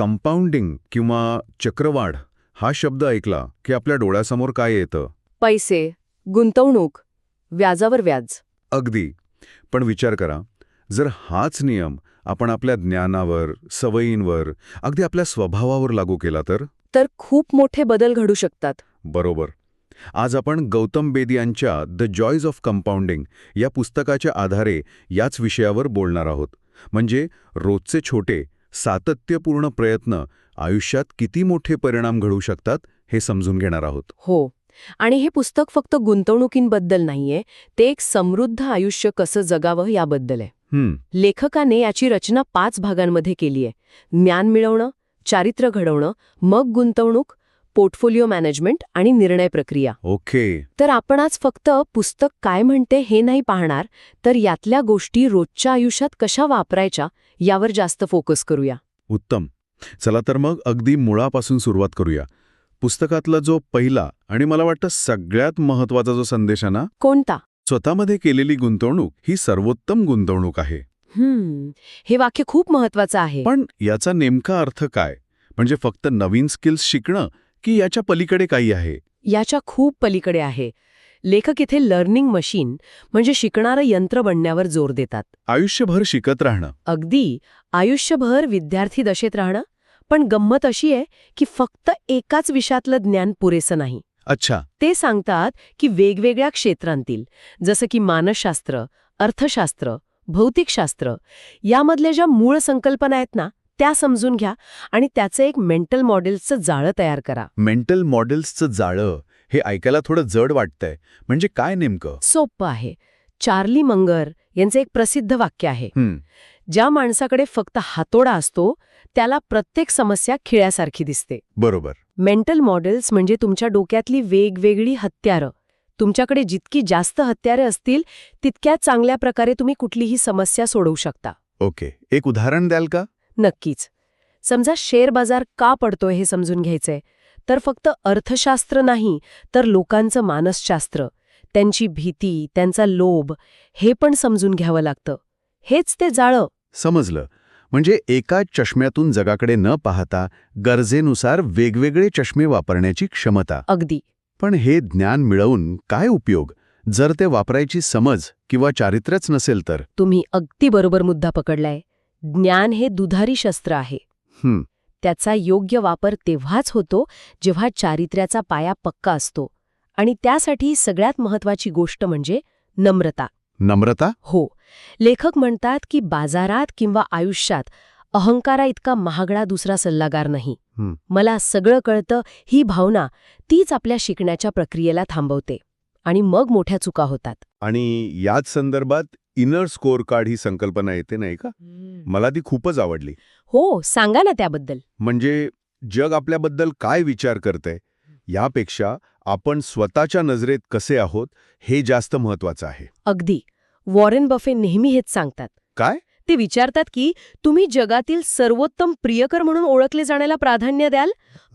Compounding किंवा चक्रवाढ हा शब्द ऐकला की आपल्या डोळ्यासमोर काय येतं? पैसे, गुंतवणूक, व्याजावर व्याज. अगदी. पण विचार करा, जर हाच नियम आपण आपल्या ज्ञानावर, सवयींवर, अगदी आपल्या स्वभावावर लागू केला तर खूप मोठे बदल घडू शकतात. बरोबर. आज आपण गौतम बेदी यांच्या द जॉयज ऑफ कंपाऊंडिंग या पुस्तकाच्या आधारे याच विषयावर बोलणार आहोत. म्हणजे रोजचे छोटे, सातत्यपूर्ण प्रयत्न आयुष्यात किती मोठे परिणाम घडवू शकतात हे समजून घेणार आहोत. हो. आणि हे पुस्तक फक्त गुंतवणुकींबद्दल नाहीये, ते एक समृद्ध आयुष्य कसं जगावं याबद्दल आहे. लेखकाने याची रचना 5 भागांमध्ये केली आहे. ज्ञान मिळवणं, चारित्र्य घडवणं, मग गुंतवणूक, पोर्टफोलिओ मॅनेजमेंट आणि निर्णय प्रक्रिया. ओके. तर आपण आज फक्त पुस्तक काय म्हणते हे नाही पाहणार, तर यातल्या गोष्टी रोजच्या आयुष्यात कशा वापरायच्या यावर जास्त फोकस करूया. उत्तम. चला तर मग अगदी मुळापासून सुरुवात करूया. पुस्तकातला जो पहिला आणि मला वाटतं सगळ्यात महत्वाचा जो संदेश आहे ना, कोणता? स्वतःमध्ये केलेली गुंतवणूक ही सर्वोत्तम गुंतवणूक आहे. हे वाक्य खूप महत्वाचं आहे. पण याचा नेमका अर्थ काय? म्हणजे फक्त नवीन स्किल्स शिकणं की याच्या पलीकडे काही आहे? याच्या खूप पलीकडे आहे. लेखक इथे लर्निंग मशीन म्हणजे शिकणारं यंत्र बनण्यावर जोर देतात. आयुष्यभर शिकत राहणं. अगदी. आयुष्यभर विद्यार्थी दशेत राहणं. पण गंमत अशी आहे की फक्त एकाच विषयातलं ज्ञान पुरेसं नाही. अच्छा. ते सांगतात की वेगवेगळ्या क्षेत्रांतील, जसं की मानसशास्त्र, अर्थशास्त्र, भौतिकशास्त्र, यामधल्या ज्या मूळ संकल्पना आहेत ना, त्या समजून घ्या आणि त्याचं एक मेंटल मॉडेल्सचं जाळं तयार करा. मेंटल मॉडेल्सचं जाळं हे ऐकायला थोडं जड वाटतंय. म्हणजे काय नेमकं? सोपं आहे. चार्ली मंगर यांचं एक प्रसिद्ध वाक्य आहे, ज्या माणसाकडे फक्त हातोडा असतो त्याला प्रत्येक समस्या खिळ्यासारखी दिसते. बरोबर. मेंटल मॉडेल्स म्हणजे तुमच्या डोक्यातली वेगवेगळी हत्यारं. तुमच्याकडे जितकी जास्त हत्यारे असतील तितक्या चांगल्या प्रकारे तुम्ही कुठलीही समस्या सोडवू शकता. ओके. एक उदाहरण द्याल का? नक्कीच. समजा शेअर बाजार का पडतोय हे समजून घ्यायचंय, तर फक्त अर्थशास्त्र नाही तर लोकांचं मानसशास्त्र, त्यांची भीती, त्यांचा लोभ, हे पण समजून घ्यावं लागतं. हेच ते जाळं. समजलं. म्हणजे एका चष्म्यातून जगाकडे न पाहता गरजेनुसार वेगवेगळे चष्मे वापरण्याची क्षमता. अगदी. पण हे ज्ञान मिळवून काय उपयोग जर ते वापरायची समज किंवा चारित्र्यच नसेल तर? तुम्ही अगदी बरोबर मुद्दा पकडलाय. ज्ञान हे दुधारी शस्त्र आहे. त्याचा योग्य वापर तेव्हाच होतो जेव्हा चारित्र्याचा पाया पक्का असतो. आणि त्यासाठी सगळ्यात महत्वाची गोष्ट म्हणजे नम्रता. नम्रता? हो. लेखक म्हणतात की बाजारात किंवा आयुष्यात अहंकारा इतका महागडा दुसरा सल्लागार नाही. मला सगळं कळतं ही भावना तीच आपल्या शिकण्याच्या प्रक्रियेला थांबवते आणि मग मोठ्या चुका होतात. आणि याच संदर्भात इनर स्कोअर कार्ड ही संकल्पना येते नाही का? मला ती खूपच आवडली. हो, सांगा ना त्याबद्दल. म्हणजे जग आपल्याबद्दल काय विचार करतंय यापेक्षा आपण स्वतःच्या नजरेत कसे आहोत हे जास्त महत्वाचं आहे. अगदी. वॉरेन बफे नेहमी हेच सांगतात. काय? ते विचारतात की तुम्ही जगातील सर्वोत्तम प्रियकर म्हणून ओळखले जाण्याला प्राधान्य द्याल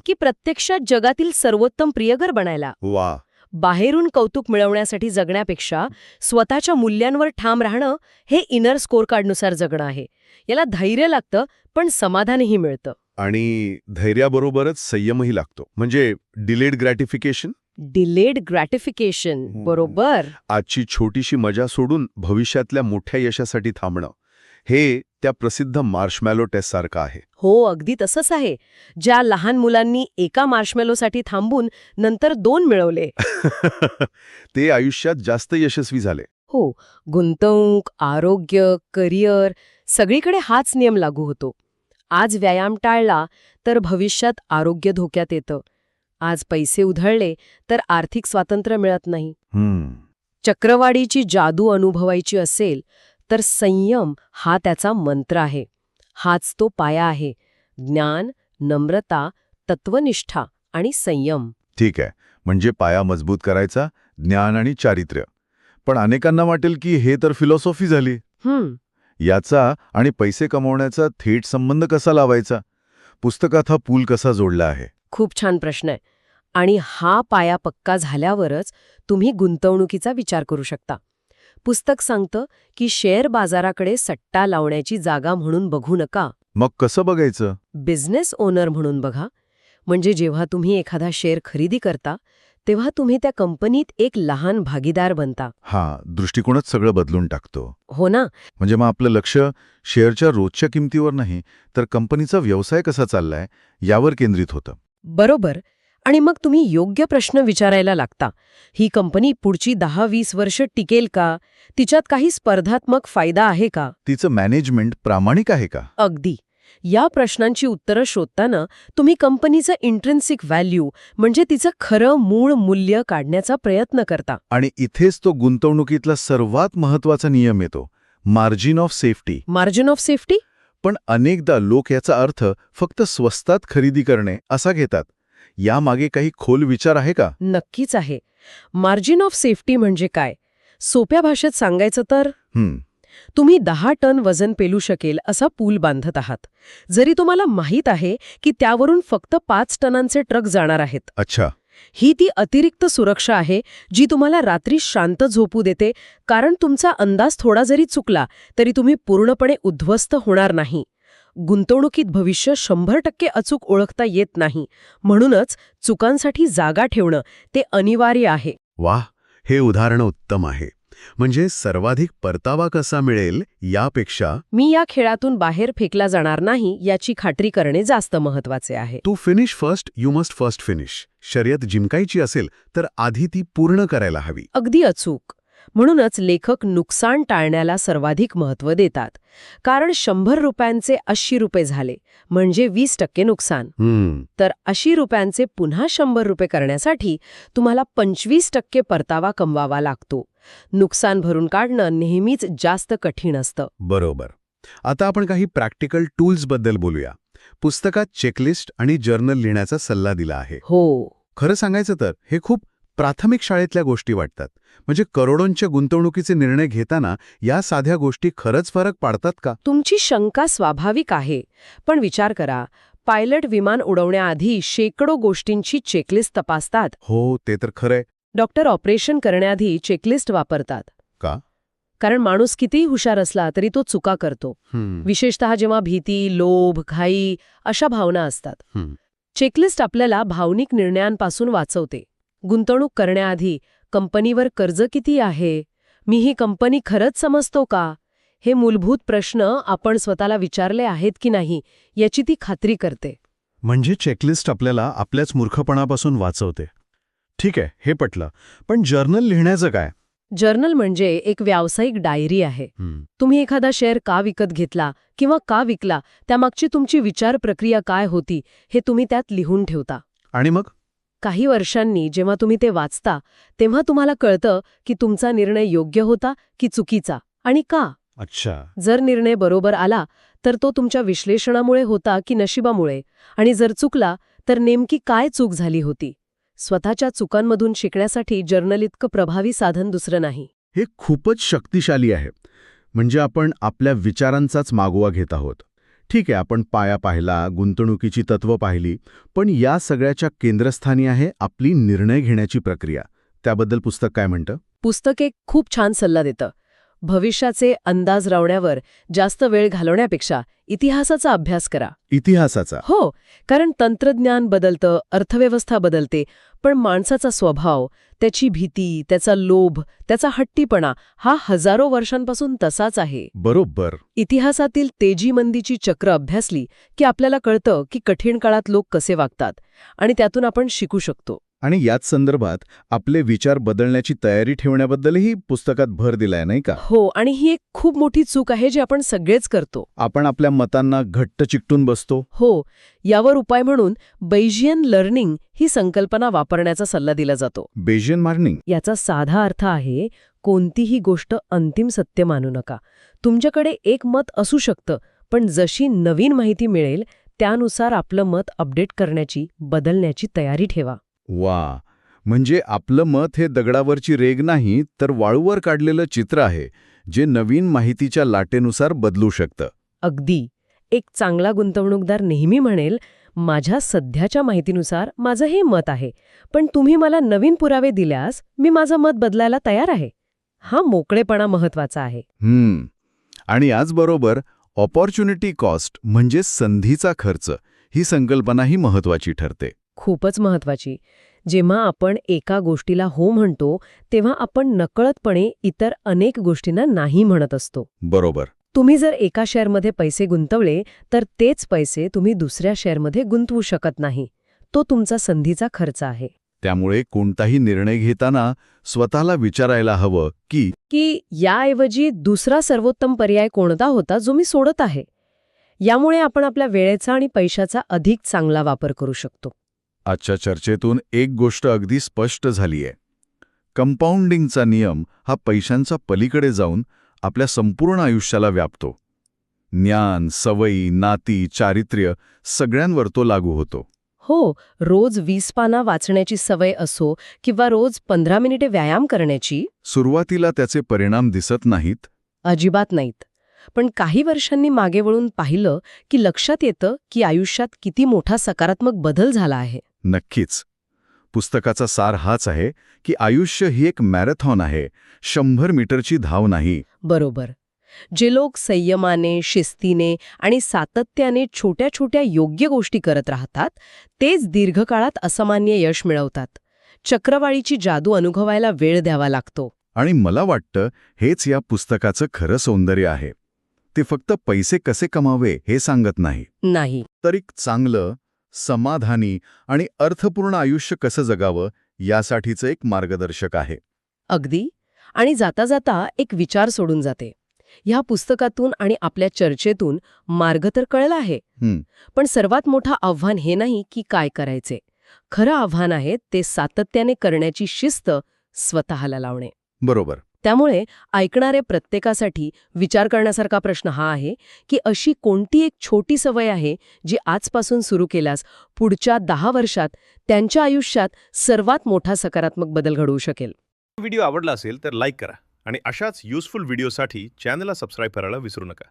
की प्रत्यक्षात जगातील सर्वोत्तम प्रियकर बनायला? वा. बाहेरून कौतुक मिळवण्यासाठी जगण्यापेक्षा स्वतःच्या मूल्यांवर ठाम राहणं हे इनर स्कोअर कार्डनुसार जगणं आहे. याला धैर्य लागतं पण समाधानही मिळतं. आणि धैर्याबरोबरच संयमही लागतो. म्हणजे डिलेड ग्रॅटिफिकेशन. Delayed gratification. बरोबर. आजची छोटीशी मजा सोडून भविष्यातल्या मोठ्या यशासाठी थांबणं हे त्या प्रसिद्ध मार्शमॅलो टेस्टसारखं आहे. हो, अगदी तसंच आहे. ज्या लहान मुलांनी एका मार्शमॅलोसाठी थांबून नंतर 2 मिळवले ते आयुष्यात जास्त यशस्वी झाले. हो. गुंतवणूक, आरोग्य, करिअर सगळीकडे हाच नियम लागू होतो. आज व्यायाम टाळला तर भविष्यात आरोग्य धोक्यात येतं. आज पैसे उधळले तर आर्थिक स्वातंत्र्य मिळत नाही. चक्रवाढीची जादू अनुभवायची असेल तर संयम हा त्याचा मंत्र आहे. हाच तो पाया आहे. ज्ञान, नम्रता, तत्वनिष्ठा आणि संयम. ठीक आहे. म्हणजे पाया मजबूत करायचा, ज्ञान आणि चारित्र्य. पण अनेकांना वाटेल की हे तर फिलॉसॉफी झाली. याचा आणि पैसे कमवण्याचा थेट संबंध कसा लावायचा? पुस्तकात हा पूल कसा जोडला आहे? खूप छान प्रश्न आहे. आणि हा पाया पक्का झाल्यावरच तुम्ही गुंतवणुकीचा विचार करू शकता. पुस्तक सांगतं की शेअर बाजाराकडे सट्टा लावण्याची जागा म्हणून बघू नका. मग कसं बघायचं? बिझनेस ओनर म्हणून बघा. म्हणजे जेव्हा तुम्ही एखादा शेअर खरेदी करता तेव्हा तुम्ही त्या कंपनीत एक लहान भागीदार बनता. दृष्टिकोनच सगळं बदलून टाकतो. हो ना? म्हणजे मग आपलं लक्ष शेअरच्या रोजच्या किमतीवर नाही, तर कंपनीचा व्यवसाय कसा चाललाय यावर केंद्रित होतं. बरोबर. आणि मग तुम्ही योग्य प्रश्न विचारायला लागता. ही कंपनी पुढची 10-20 वर्ष टिकेल का? तिच्यात काही स्पर्धात्मक फायदा आहे का? तिचं मॅनेजमेंट प्रामाणिक आहे का? अगदी. या प्रश्नांची उत्तरं शोधताना तुम्ही कंपनीचं इंट्रिन्सिक व्हॅल्यू म्हणजे तिचं खरं मूळ मूल्य काढण्याचा प्रयत्न करता. आणि इथेच तो गुंतवणुकीतला सर्वात महत्वाचा नियम येतो, margin of safety. Margin of safety? पण अनेकदा लोक याचा अर्थ फक्त स्वस्तात खरेदी करणे असा घेतात. यामागे काही खोल विचार आहे का? नक्कीच आहे. मार्जिन ऑफ सेफ्टी म्हणजे काय? सोप्या भाषेत सांगायचं तर तुम्ही 10 टन वजन पेलू शकेल असा पूल बांधत आहात. जरी तुम्हाला माहीत आहे की त्यावरून फक्त 5 टनांचे ट्रक जाणार आहेत. अच्छा. ही ती अतिरिक्त सुरक्षा आहे जी तुम्हाला रात्री शांत झोपू देते, कारण तुमचा अंदाज थोडा जरी चुकला तरी तुम्ही पूर्णपणे उद्ध्वस्त होणार नाही. गुंतवणुकीत भविष्य 100% अचूक ओळखता येत नाही. म्हणूनच चुकांसाठी जागा ठेवणं ते अनिवार्य आहे. वाह, हे उदाहरण उत्तम आहे. म्हणजे सर्वाधिक परतावा कसा मिळेल यापेक्षा मी या खेळातून बाहेर फेकला जाणार नाही याची खात्री करणे जास्त महत्वाचे आहे. To finish first you must first finish. शर्यत जिंकायची असेल तर आधी ती पूर्ण करायला हवी. अगदी अचूक. म्हणूनच लेखक नुकसान टाळण्याला सर्वाधिक महत्त्व देतात. कारण 100 रुपयांचे 80 रुपये झाले म्हणजे 20% नुकसान. तर 80 रुपयांचे पुन्हा 100 रुपये करण्यासाठी तुम्हाला 25% परतावा कमवावा लागतो. नुकसान भरून काढणं नेहमीच जास्त कठीण असतं. बरोबर. आता आपण काही प्रॅक्टिकल टूल्सबद्दल बोलूया. पुस्तकात चेकलिस्ट आणि जर्नल लिहिण्याचा सल्ला दिला आहे. हो. खरं सांगायचं तर हे खूप प्राथमिक शाळेतल्या गोष्टी वाटतात. म्हणजे करोडोंच्या गुंतवणुकीचे निर्णय घेताना या साध्या गोष्टी खरंच फरक पाडतात का? तुमची शंका स्वाभाविक आहे. पण विचार करा, पायलट विमान उडवण्याआधी शेकडो गोष्टींची चेकलिस्ट तपासतात. हो, ते तर खरंय. डॉक्टर ऑपरेशन करण्याआधी चेकलिस्ट वापरतात. का? कारण माणूस कितीही हुशार असला तरी तो चुका करतो. विशेषतः जेव्हा भीती, लोभ, घाई अशा भावना असतात. चेकलिस्ट आपल्याला भावनिक निर्णयांपासून वाचवते. गुंतवणूक करण्याआधी कंपनीवर कर्ज किती आहे? मी ही कंपनी खरंच समजतो का? हे मूलभूत प्रश्न आपण स्वतःला विचारले आहेत की नाही याची ती खात्री करते. म्हणजे चेकलिस्ट आपल्याला आपल्याच मूर्खपणापासून वाचवते. ठीक आहे, हे पटलं. पण जर्नल लिहिण्याचं काय? जर्नल म्हणजे एक व्यावसायिक डायरी आहे. तुम्ही एखादा शेअर का विकत घेतला किंवा का विकला त्यामागची तुमची विचार प्रक्रिया काय होती हे तुम्ही त्यात लिहून ठेवता. आणि मग काही वर्षांनी जेव्हा तुम्ही ते वाचता तेव्हा तुम्हाला कळतं की तुमचा निर्णय योग्य होता की चुकीचा आणि का. अच्छा. जर निर्णय बरोबर आला तर तो तुमच्या विश्लेषणामुळे होता की नशिबामुळे, आणि जर चुकला तर नेमकी काय चूक झाली होती. स्वतःच्या चुकांमधून शिकण्यासाठी जर्नल इतकं प्रभावी साधन दुसरं नाही. हे खूपच शक्तिशाली आहे. म्हणजे आपण आपल्या विचारांचाच मागोवा घेत आहोत. ठीक आहे, आपण पाया पाहिला, गुंतवणुकीची तत्त्व पाहिली, पण या सगळ्याच्या केंद्रस्थानी आहे आपली निर्णय घेण्याची प्रक्रिया. त्याबद्दल पुस्तक काय म्हणतं? पुस्तक एक खूप छान सल्ला देतं. भविष्याचे अंदाज लावण्यावर जास्त वेळ घालवण्यापेक्षा इतिहासाचा अभ्यास करा. इतिहासाचा? हो, कारण तंत्रज्ञान बदलतं, अर्थव्यवस्था बदलते, पण माणसाचा स्वभाव, त्याची भीती, त्याचा लोभ, त्याचा हट्टीपणा हा हजारो वर्षांपासून तसाच आहे. बरोबर. इतिहासातील तेजी-मंदीची चक्र अभ्यासली की आपल्याला कळतं की कठीण काळात लोक कसे वागतात आणि त्यातून आपण शिकू शकतो. आणि याच संदर्भात आपले विचार बदलण्याची तयारी ठेवण्याबद्दलही पुस्तकात भर दिलाय, नाही का? हो, आणि ही एक खूप मोठी चूक आहे जी आपण सगळेच करतो. आपण आपल्या मतांना घट्ट चिकटून बसतो. हो, यावर उपाय म्हणून बेयजियन लर्निंग ही संकल्पना वापरण्याचा सल्ला दिला जातो. बेयजियन लर्निंग? याचा साधा अर्थ आहे, कोणतीही गोष्ट अंतिम सत्य मानू नका. तुमच्याकडे एक मत असू शकतं, पण जशी नवीन माहिती मिळेल त्यानुसार आपलं मत अपडेट करण्याची, बदलण्याची तयारी ठेवा. वा, म्हणजे आपलं मत हे दगडावरची रेघ नाही, तर वाळूवर काढलेलं चित्र आहे, जे नवीन माहितीच्या लाटेनुसार बदलू शकतं. अगदी. एक चांगला गुंतवणूकदार नेहमी म्हणेल, माझ्या सध्याच्या माहितीनुसार माझं हे मत आहे, पण तुम्ही मला नवीन पुरावे दिल्यास मी माझं मत बदलायला तयार आहे. हा मोकळेपणा महत्वाचा आहे. आणि याचबरोबर ऑपॉर्च्युनिटी कॉस्ट म्हणजे संधीचा खर्च ही संकल्पनाही महत्वाची ठरते. खूपच महत्वाची. जेव्हा आपण एका गोष्टीला हो म्हणतो तेव्हा आपण नकळतपणे इतर अनेक गोष्टींना नाही म्हणत असतो. बरोबर. तुम्ही जर एका शेअरमध्ये पैसे गुंतवले तर तेच पैसे तुम्ही दुसऱ्या शेअरमध्ये गुंतवू शकत नाही. तो तुमचा संधीचा खर्च आहे. त्यामुळे कोणताही निर्णय घेताना स्वतःला विचारायला हवं की याऐवजी दुसरा सर्वोत्तम पर्याय कोणता होता जो मी सोडत आहे. यामुळे आपण आपल्या वेळेचा आणि पैशाचा अधिक चांगला वापर करू शकतो. आजच्या चर्चेतून एक गोष्ट अगदी स्पष्ट झालीय. कंपाऊंडिंगचा नियम हा पैशांचा पलीकडे जाऊन आपल्या संपूर्ण आयुष्याला व्यापतो. ज्ञान, सवयी, नाती, चारित्र्य सगळ्यांवर तो लागू होतो. हो, रोज 20 पानं वाचण्याची सवय असो किंवा रोज 15 मिनिटे व्यायाम करण्याची. सुरुवातीला त्याचे परिणाम दिसत नाहीत. अजिबात नाहीत. पण काही वर्षांनी मागे वळून पाहिलं की लक्षात येतं की आयुष्यात किती मोठा सकारात्मक बदल झाला आहे. नक्कीच. पुस्तकाचा सार हाच आहे की आयुष्य ही एक मॅरेथॉन आहे, 100 मीटरची धाव नाही. बरोबर. जे लोक संयमाने, शिस्तीने आणि सातत्याने छोट्या छोट्या योग्य गोष्टी करत राहतात तेच दीर्घकाळात असामान्य यश मिळवतात. चक्रवाळीची जादू अनुभवायला वेळ द्यावा लागतो. आणि मला वाटतं हेच या पुस्तकाचं खरं सौंदर्य आहे. ते फक्त पैसे कसे कमावे हे सांगत नाही. तर एक चांगलं, समाधानी आणि अर्थपूर्ण आयुष्य कसं जगावं यासाठीचं एक मार्गदर्शक आहे. अगदी. आणि जाता जाता एक विचार सोडून जाते. ह्या पुस्तकातून आणि आपल्या चर्चेतून मार्ग तर कळला आहे, पण सर्वात मोठं आव्हान हे नाही की काय करायचे. खरं आव्हान आहे ते सातत्याने करण्याची शिस्त स्वतःला लावणे. बरोबर. त्यामुळे ऐकणाऱ्या प्रत्येकासाठी विचार करण्यासारखा प्रश्न हा आहे की अशी कोणती एक छोटी सवय आहे जी आजपासून सुरू केल्यास पुढच्या 10 वर्षात त्यांच्या आयुष्यात सर्वात मोठा सकारात्मक बदल घडवू शकेल. व्हिडिओ आवडला असेल तर लाईक करा आणि अशाच युजफुल व्हिडिओसाठी चॅनलला सबस्क्राईब करायला विसरू नका.